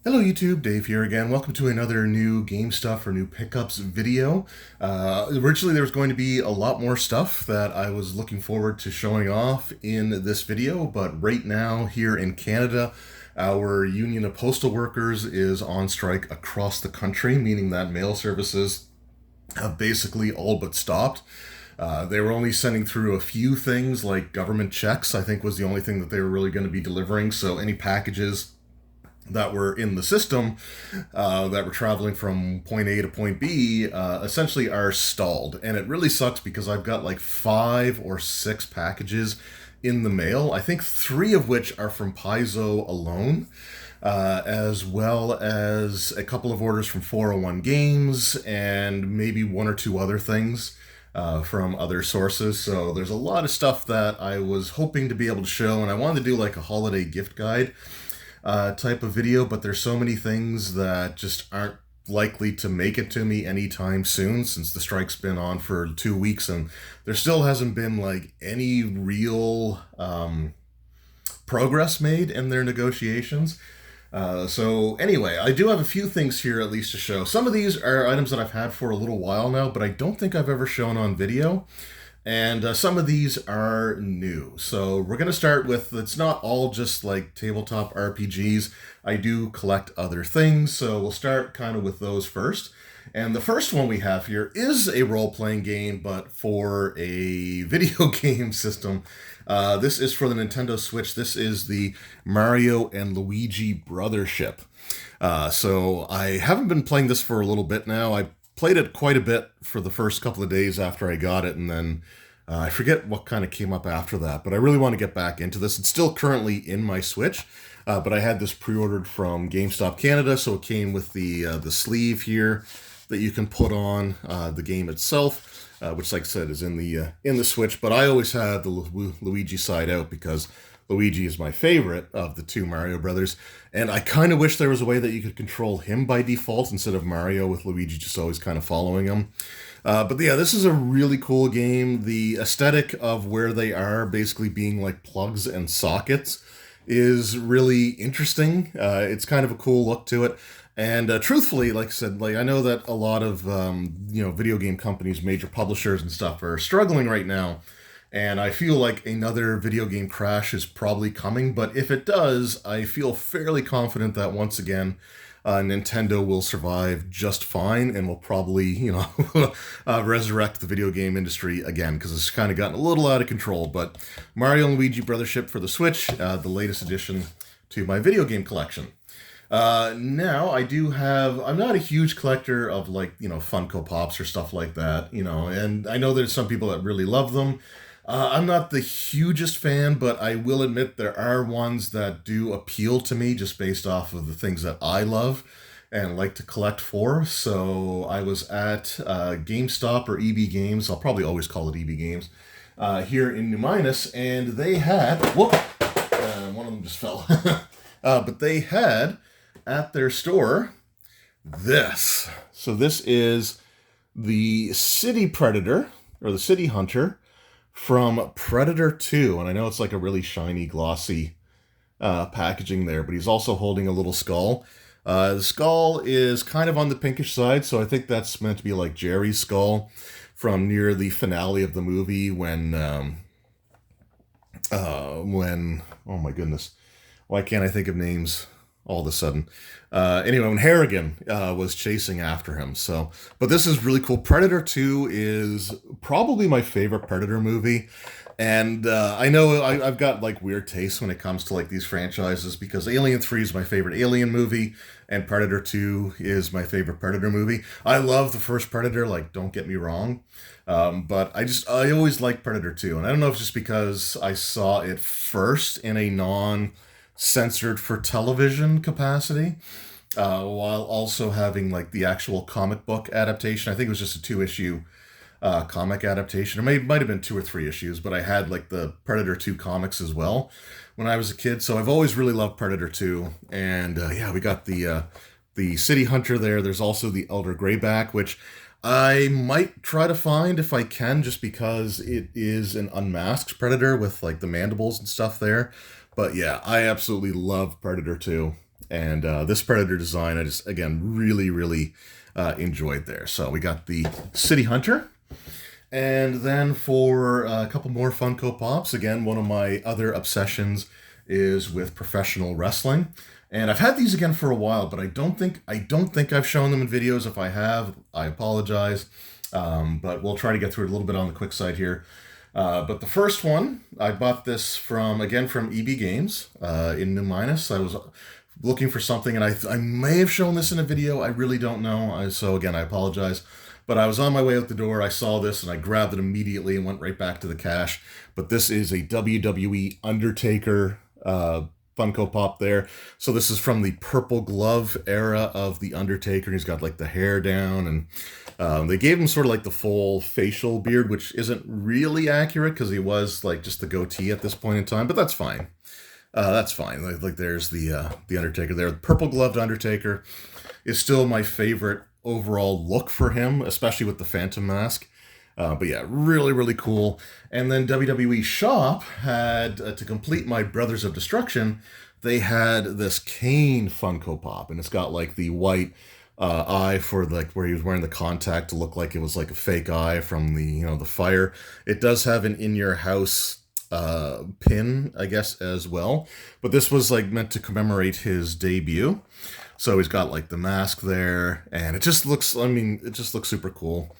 Hello YouTube, Dave here again. Welcome to another new game stuff or new pickups video. Originally there was going to be a lot more stuff that I was looking forward to showing off in this video, but right now here in Canada, our Union of Postal Workers is on strike across the country, meaning that mail services have basically all but stopped. They were only sending through a few things like government checks, I think was the only thing that they were really going to be delivering, so any packages that were in the system that were traveling from point A to point B essentially are stalled. And it really sucks because I've got like 5 or 6 packages in the mail. I think 3 of which are from Paizo alone. As well as a couple of orders from 401 Games and maybe 1 or 2 other things from other sources. So there's a lot of stuff that I was hoping to be able to show, and I wanted to do like a holiday gift guide type of video, but there's so many things that just aren't likely to make it to me anytime soon since the strike's been on for 2 weeks and there still hasn't been like any real progress made in their negotiations. So anyway, I do have a few things here at least to show. Some of these are items that I've had for a little while now, but I don't think I've ever shown on video. And some of these are new. So we're going to start with, it's not all just like tabletop RPGs. I do collect other things, so we'll start kind of with those first. And the first one we have here is a role-playing game, but for a video game system. This is for the Nintendo Switch. This is the Mario and Luigi Brothership. So I haven't been playing this for a little bit now. I played it quite a bit for the first couple of days after I got it, and then I forget what kind of came up after that, but I really want to get back into this. It's still currently in my Switch, but I had this pre-ordered from GameStop Canada, so it came with the sleeve here that you can put on the game itself, which, like I said, is in the Switch. But I always had the Luigi side out because Luigi is my favorite of the 2 Mario brothers, and I kind of wish there was a way that you could control him by default instead of Mario with Luigi just always kind of following him. But yeah, this is a really cool game. The aesthetic of where they are basically being like plugs and sockets is really interesting. It's kind of a cool look to it. And truthfully, like I said, like I know that a lot of video game companies, major publishers and stuff are struggling right now. And I feel like another video game crash is probably coming, but if it does, I feel fairly confident that once again, Nintendo will survive just fine and will probably, resurrect the video game industry again because it's kind of gotten a little out of control. But Mario and Luigi Brothership for the Switch, the latest addition to my video game collection. Now I do have, I'm not a huge collector of like, Funko Pops or stuff like that, and I know there's some people that really love them. I'm not the hugest fan, but I will admit there are ones that do appeal to me just based off of the things that I love and like to collect for. So I was at GameStop or EB Games. I'll probably always call it EB Games here in New Minas, and they had, whoop, one of them just fell. But they had at their store this. So this is the City Predator or the City Hunter from Predator 2, and I know it's like a really shiny, glossy packaging there, but he's also holding a little skull. The skull is kind of on the pinkish side, so I think that's meant to be like Jerry's skull from near the finale of the movie when oh my goodness, why can't I think of names all of a sudden? Anyway, when Harrigan was chasing after him. So, but this is really cool. Predator 2 is probably my favorite Predator movie. And I know I've got like weird tastes when it comes to like these franchises because Alien 3 is my favorite Alien movie and Predator 2 is my favorite Predator movie. I love the first Predator, like don't get me wrong. But I always like Predator 2. And I don't know if it's just because I saw it first in a censored for television capacity, while also having like the actual comic book adaptation. I think it was just a 2-issue comic adaptation. It might have been 2 or 3 issues, but I had like the Predator 2 comics as well when I was a kid. So I've always really loved Predator 2. And yeah, we got the City Hunter there. There's also the Elder Greyback, which I might try to find if I can, just because it is an unmasked Predator with like the mandibles and stuff there. But yeah, I absolutely love Predator 2. And this Predator design, I just, again, really enjoyed there. So we got the City Hunter. And then for a couple more Funko Pops, again, one of my other obsessions is with professional wrestling. And I've had these again for a while, but I don't think I've shown them in videos. If I have, I apologize. But we'll try to get through it a little bit on the quick side here. But the first one, I bought this from EB Games in New Minas. I was looking for something, and I may have shown this in a video. I really don't know. So again, I apologize. But I was on my way out the door, I saw this, and I grabbed it immediately and went right back to the cache. But this is a WWE Undertaker Funko Pop there. So this is from the purple glove era of the Undertaker. He's got like the hair down, and they gave him sort of like the full facial beard, which isn't really accurate because he was like just the goatee at this point in time, but that's fine. That's fine. Like there's the Undertaker there. The purple gloved Undertaker is still my favorite overall look for him, especially with the Phantom mask. But yeah, really cool. And then WWE Shop had, to complete my Brothers of Destruction, they had this Kane Funko Pop, and it's got like the white eye for like where he was wearing the contact to look like it was like a fake eye from the the fire. It does have an in your house pin, I guess, as well. But this was like meant to commemorate his debut. So he's got like the mask there, and it just looks, it just looks super cool.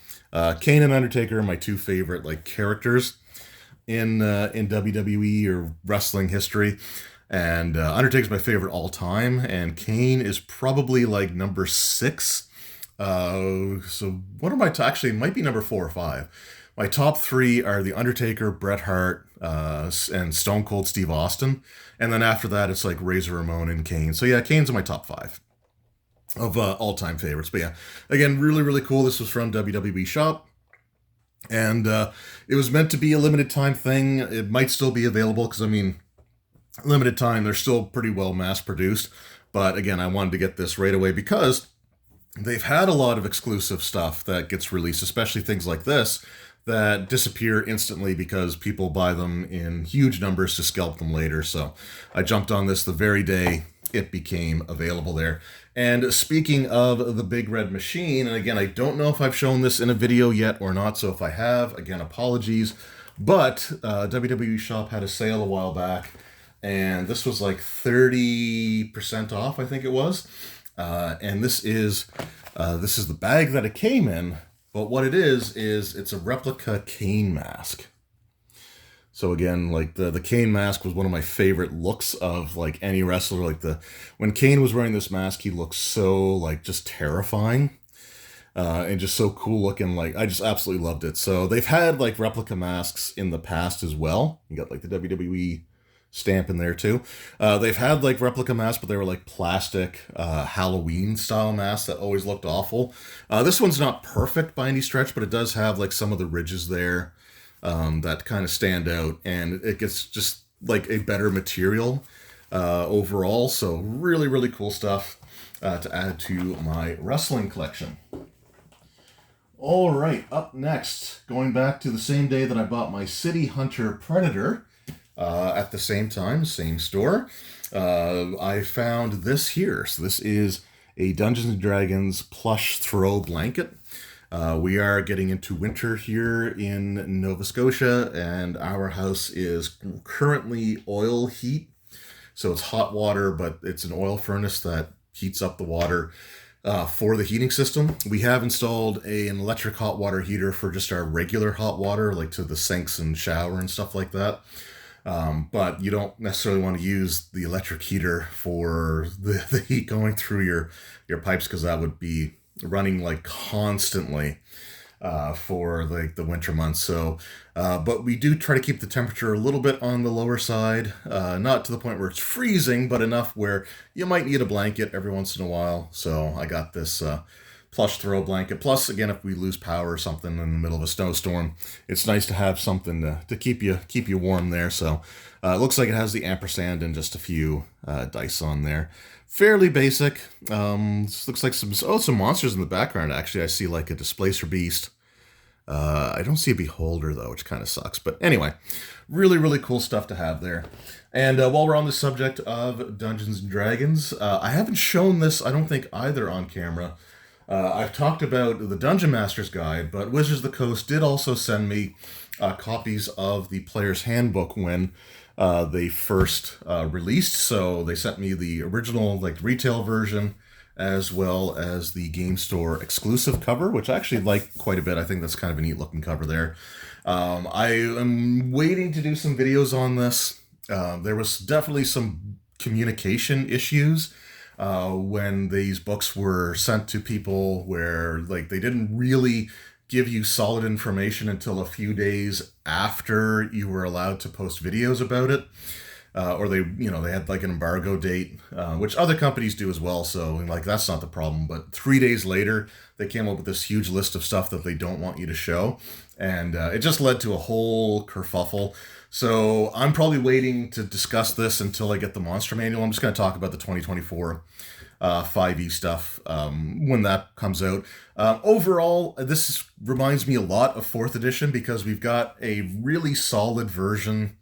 Kane and Undertaker are my two favorite like characters in WWE or wrestling history. And Undertaker's my favorite all time, and Kane is probably like number 6. So what are my actually it might be number 4 or 5. My top 3 are The Undertaker, Bret Hart, and Stone Cold Steve Austin. And then after that, it's like Razor Ramon and Kane. So yeah, Kane's in my top 5 of all-time favorites. But yeah, again, really cool. This was from WWE Shop. And it was meant to be a limited time thing. It might still be available because, limited time, they're still pretty well mass-produced. But again, I wanted to get this right away because they've had a lot of exclusive stuff that gets released, especially things like this, that disappear instantly because people buy them in huge numbers to scalp them later. So I jumped on this the very day it became available there. And speaking of the Big Red Machine, and again, I don't know if I've shown this in a video yet or not, so if I have, again, apologies. But WWE Shop had a sale a while back, and this was like 30% off, I think it was. And this is the bag that it came in. But what it is it's a replica Kane mask. So again, like the Kane mask was one of my favorite looks of like any wrestler. Like when Kane was wearing this mask, he looked so like just terrifying. And just so cool looking. Like I just absolutely loved it. So they've had like replica masks in the past as well. You got like the WWE stamp in there too. They've had like replica masks, but they were like plastic Halloween style masks that always looked awful. This one's not perfect by any stretch, but it does have like some of the ridges there that kind of stand out, and it gets just like a better material overall. So really cool stuff to add to my wrestling collection. All right, up next, going back to the same day that I bought my City Hunter Predator, at the same time, same store, I found this here. So this is a Dungeons & Dragons plush throw blanket. We are getting into winter here in Nova Scotia, and our house is currently oil heat. So it's hot water, but it's an oil furnace that heats up the water for the heating system. We have installed an electric hot water heater for just our regular hot water, like to the sinks and shower and stuff like that. But you don't necessarily want to use the electric heater for the heat going through your pipes, because that would be running like constantly for like the winter months. So, but we do try to keep the temperature a little bit on the lower side, not to the point where it's freezing, but enough where you might need a blanket every once in a while. So I got this plush throw blanket. Plus, again, if we lose power or something in the middle of a snowstorm, it's nice to have something to keep you warm there. So it looks like it has the ampersand and just a few dice on there. Fairly basic. This looks like some monsters in the background. Actually, I see like a Displacer Beast. I don't see a Beholder though, which kind of sucks. But anyway, really cool stuff to have there. And while we're on the subject of Dungeons and Dragons, I haven't shown this, I don't think, either on camera. I've talked about the Dungeon Master's Guide, but Wizards of the Coast did also send me copies of the Player's Handbook when they first released. So they sent me the original, like, retail version, as well as the game store exclusive cover, which I actually like quite a bit. I think that's kind of a neat looking cover there. I am waiting to do some videos on this. There was definitely some communication issues when these books were sent to people, where like they didn't really give you solid information until a few days after you were allowed to post videos about it. Or they had like an embargo date, which other companies do as well. So like that's not the problem. But 3 days later, they came up with this huge list of stuff that they don't want you to show, and it just led to a whole kerfuffle. So I'm probably waiting to discuss this until I get the Monster Manual. I'm just going to talk about the 2024 5e stuff when that comes out. Overall, this reminds me a lot of 4th edition because we've got a really solid version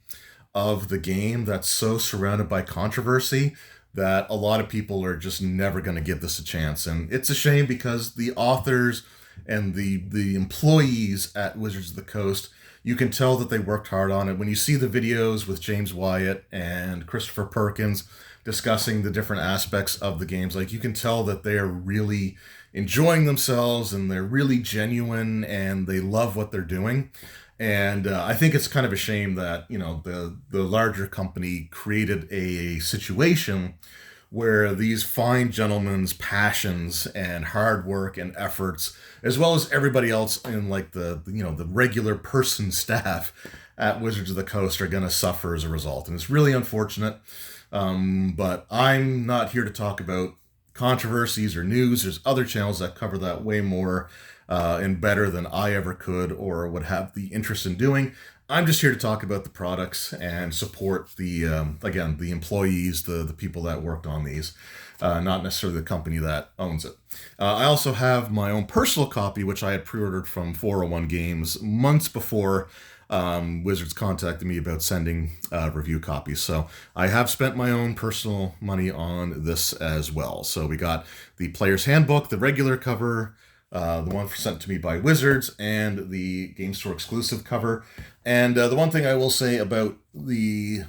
of the game that's so surrounded by controversy that a lot of people are just never going to give this a chance. And it's a shame because the authors and the employees at Wizards of the Coast, you can tell that they worked hard on it. When you see the videos with James Wyatt and Christopher Perkins discussing the different aspects of the games, like you can tell that they are really enjoying themselves and they're really genuine and they love what they're doing. And I think it's kind of a shame that, the larger company created a situation where these fine gentlemen's passions and hard work and efforts, as well as everybody else in like the regular person staff at Wizards of the Coast, are going to suffer as a result. And it's really unfortunate. But I'm not here to talk about controversies or news. There's other channels that cover that way more and better than I ever could or would have the interest in doing. I'm just here to talk about the products and support the employees, the people that worked on these, not necessarily the company that owns it. I also have my own personal copy, which I had pre-ordered from 401 Games months before Wizards contacted me about sending review copies. So I have spent my own personal money on this as well. So we got the Player's Handbook, the regular cover, the one sent to me by Wizards, and the Game Store exclusive cover. And the one thing I will say about the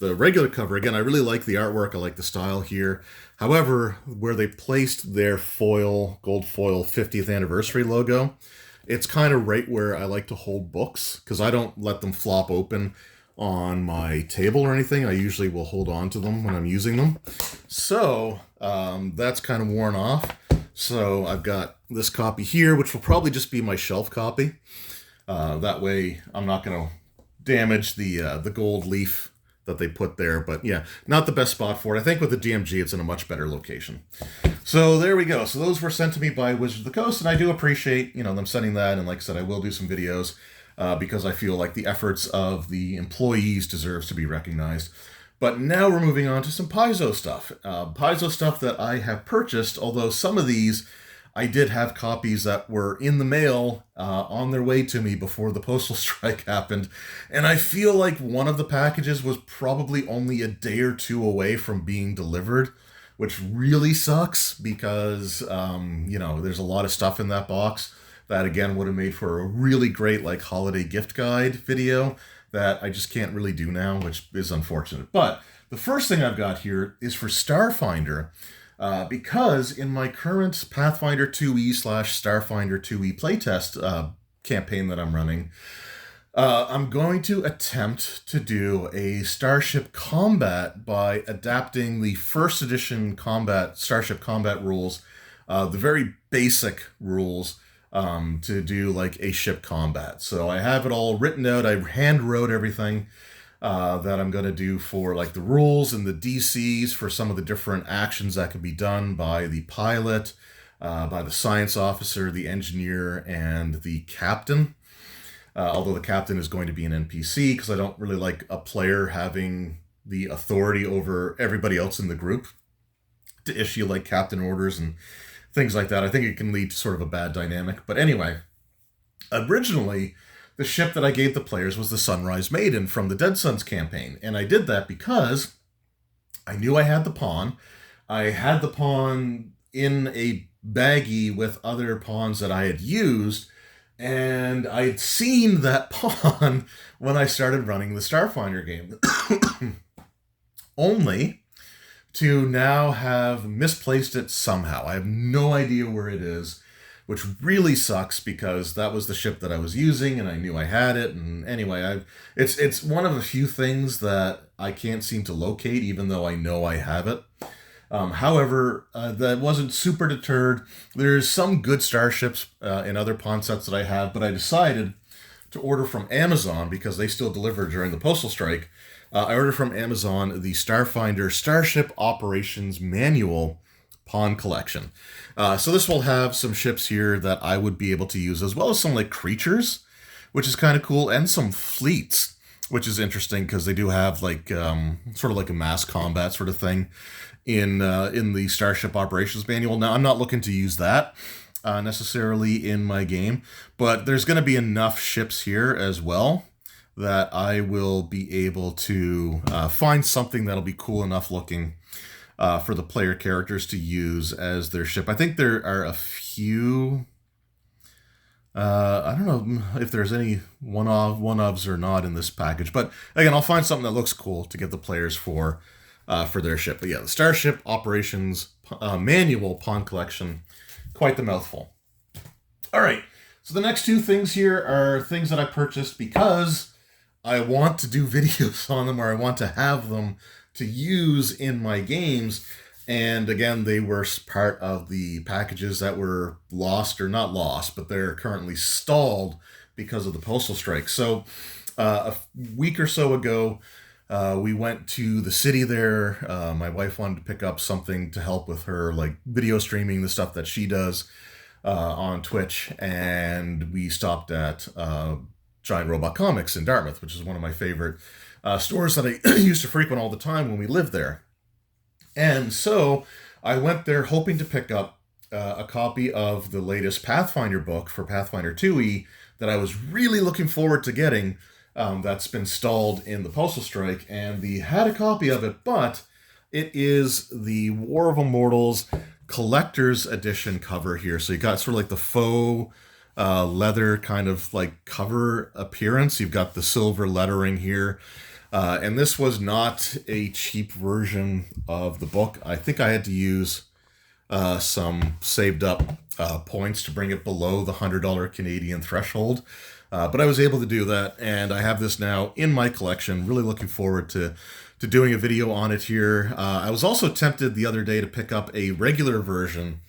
regular cover, again, I really like the artwork. I like the style here. However, where they placed their gold foil 50th anniversary logo, it's kind of right where I like to hold books because I don't let them flop open on my table or anything. I usually will hold on to them when I'm using them. So that's kind of worn off. So I've got this copy here, which will probably just be my shelf copy. That way I'm not going to damage the gold leaf that they put there. But yeah, not the best spot for it. I think with the DMG, it's in a much better location. So there we go. So those were sent to me by Wizards of the Coast, and I do appreciate them sending that. And like I said, I will do some videos because I feel like the efforts of the employees deserves to be recognized. But now we're moving on to some Paizo stuff. Paizo stuff that I have purchased, although some of these I did have copies that were in the mail on their way to me before the postal strike happened. And I feel like one of the packages was probably only a day or two away from being delivered, which really sucks because, there's a lot of stuff in that box that, again, would have made for a really great holiday gift guide video that I just can't really do now, which is unfortunate. But the first thing I've got here is for Starfinder, because in my current Pathfinder 2e / Starfinder 2e playtest campaign that I'm running, I'm going to attempt to do a Starship Combat by adapting the first edition Starship Combat rules, the very basic rules, to do a ship combat. So I have it all written out. I hand wrote everything that I'm going to do for the rules and the DCs for some of the different actions that can be done by the pilot, by the science officer, the engineer, and the captain. Although the captain is going to be an NPC because I don't really like a player having the authority over everybody else in the group to issue captain orders and things like that. I think it can lead to sort of a bad dynamic. But anyway, originally, the ship that I gave the players was the Sunrise Maiden from the Dead Suns campaign. And I did that because I knew I had the pawn. I had the pawn in a baggie with other pawns that I had used, and I'd seen that pawn when I started running the Starfinder game. Only to now have misplaced it somehow. I have no idea where it is, which really sucks because that was the ship that I was using and I knew I had it. And anyway, it's one of the few things that I can't seem to locate, even though I know I have it. However, that wasn't super deterred. There's some good starships in other pawn sets that I have, but I decided to order from Amazon because they still deliver during the postal strike. I ordered from Amazon the Starfinder Starship Operations Manual pawn collection. So this will have some ships here that I would be able to use, as well as some like creatures, which is kind of cool, and some fleets, which is interesting because they do have like sort of like a mass combat sort of thing in the Starship Operations Manual. Now, I'm not looking to use that necessarily in my game, but there's going to be enough ships here as well that I will be able to find something that'll be cool enough looking for the player characters to use as their ship. I think there are a few. I don't know if there's any one-ofs or not in this package, but again, I'll find something that looks cool to give the players for their ship. But yeah, the Starship Operations Manual pawn collection, quite the mouthful. All right, so the next two things here are things that I purchased because I want to do videos on them, or I want to have them to use in my games. And again, they were part of the packages that were lost, or not lost, but they're currently stalled because of the postal strike. So a week or so ago, we went to the city there. My wife wanted to pick up something to help with her like video streaming, the stuff that she does on Twitch. And we stopped at Giant Robot Comics in Dartmouth, which is one of my favorite stores that I used to frequent all the time when we lived there. And so I went there hoping to pick up a copy of the latest Pathfinder book for Pathfinder 2e that I was really looking forward to getting. That's been stalled in the postal strike, and we had a copy of it, but it is the War of Immortals collector's edition cover here. So you got sort of like the faux leather kind of like cover appearance. You've got the silver lettering here. And this was not a cheap version of the book. I think I had to use some saved up points to bring it below the $100 Canadian threshold. But I was able to do that, and I have this now in my collection. Really looking forward to doing a video on it here. I was also tempted the other day to pick up a regular version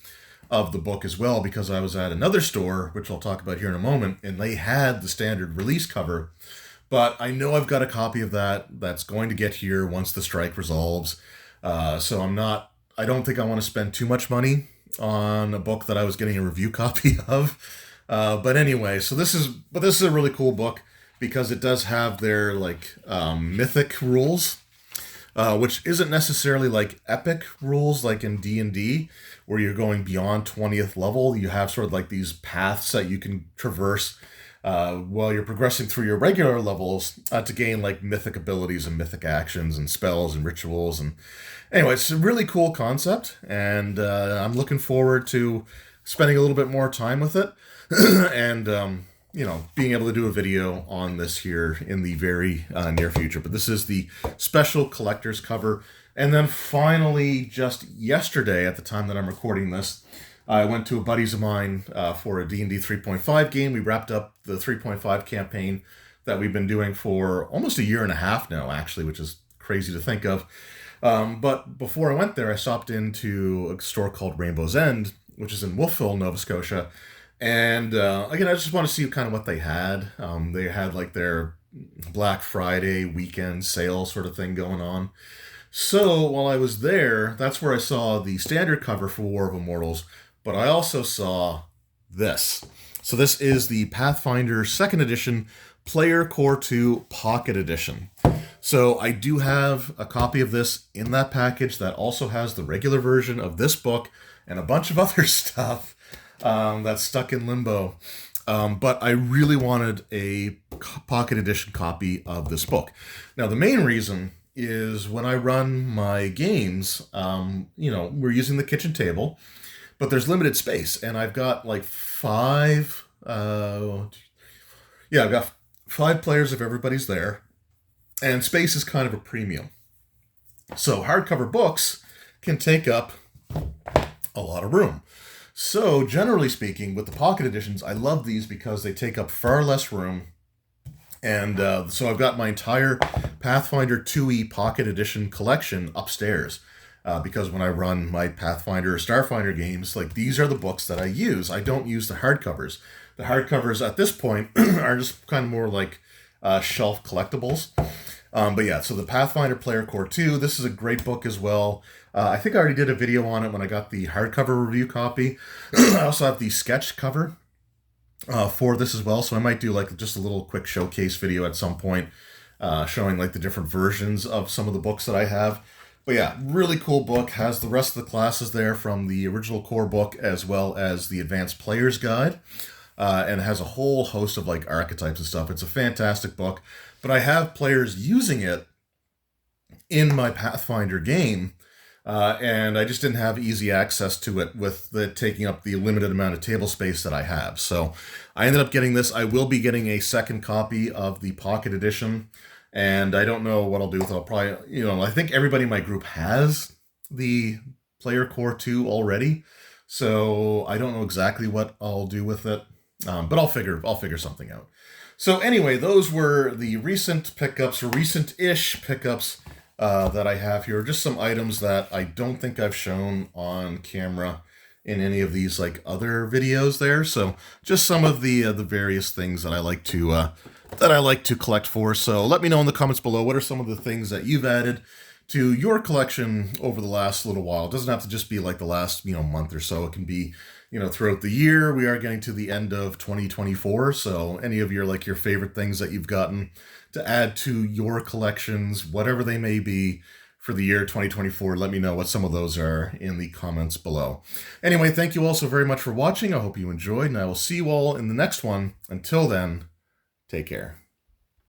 of the book as well, because I was at another store, which I'll talk about here in a moment, and they had the standard release cover. But I know I've got a copy of that's going to get here once the strike resolves. So I don't think I want to spend too much money on a book that I was getting a review copy of. But anyway, so this is a really cool book because it does have their like mythic rules, which isn't necessarily like epic rules like in D&D, where you're going beyond 20th level. You have sort of like these paths that you can traverse while you're progressing through your regular levels to gain like mythic abilities and mythic actions and spells and rituals. And anyway, it's a really cool concept, and I'm looking forward to spending a little bit more time with it and being able to do a video on this here in the very near future. But this is the special collector's cover. And then finally, just yesterday, at the time that I'm recording this, I went to a buddies of mine for a D&D 3.5 game. We wrapped up the 3.5 campaign that we've been doing for almost a year and a half now, actually, which is crazy to think of. But before I went there, I stopped into a store called Rainbow's End, which is in Wolfville, Nova Scotia. And again, I just want to see kind of what they had. They had like their Black Friday weekend sale sort of thing going on. So while I was there, that's where I saw the standard cover for War of Immortals, but I also saw this. So this is the Pathfinder 2nd Edition Player Core 2 Pocket Edition. So I do have a copy of this in that package that also has the regular version of this book and a bunch of other stuff that's stuck in limbo. But I really wanted a pocket edition copy of this book. Now, the main reason is when I run my games, we're using the kitchen table, but there's limited space, and I've got like I've got 5 players if everybody's there, and space is kind of a premium. So hardcover books can take up a lot of room. So generally speaking, with the pocket editions, I love these because they take up far less room. And so I've got my entire Pathfinder 2e Pocket Edition collection upstairs. Because when I run my Pathfinder or Starfinder games, like these are the books that I use. I don't use the hardcovers. The hardcovers at this point are just kind of more like shelf collectibles. But yeah, so the Pathfinder Player Core 2, this is a great book as well. I think I already did a video on it when I got the hardcover review copy. I also have the sketch cover for this as well, so I might do like just a little quick showcase video at some point showing like the different versions of some of the books that I have. But yeah, really cool book. Has the rest of the classes there from the original core book as well as the Advanced Player's Guide. And has a whole host of like archetypes and stuff. It's a fantastic book. But I have players using it in my Pathfinder game, and I just didn't have easy access to it with the taking up the limited amount of table space that I have. So I ended up getting this. I will be getting a second copy of the Pocket Edition, and I don't know what I'll do with it. I'll probably, I think everybody in my group has the Player Core 2 already, so I don't know exactly what I'll do with it. But I'll figure something out. So anyway, those were the recent pickups, or recent-ish pickups that I have here. Just some items that I don't think I've shown on camera in any of these like other videos there. So just some of the various things that I like to collect for. So let me know in the comments below, what are some of the things that you've added to your collection over the last little while. It doesn't have to just be like the last, month or so. It can be, throughout the year. We are getting to the end of 2024. So any of your favorite things that you've gotten to add to your collections, whatever they may be for the year 2024, let me know what some of those are in the comments below. Anyway, thank you all so very much for watching. I hope you enjoyed, and I will see you all in the next one. Until then, take care.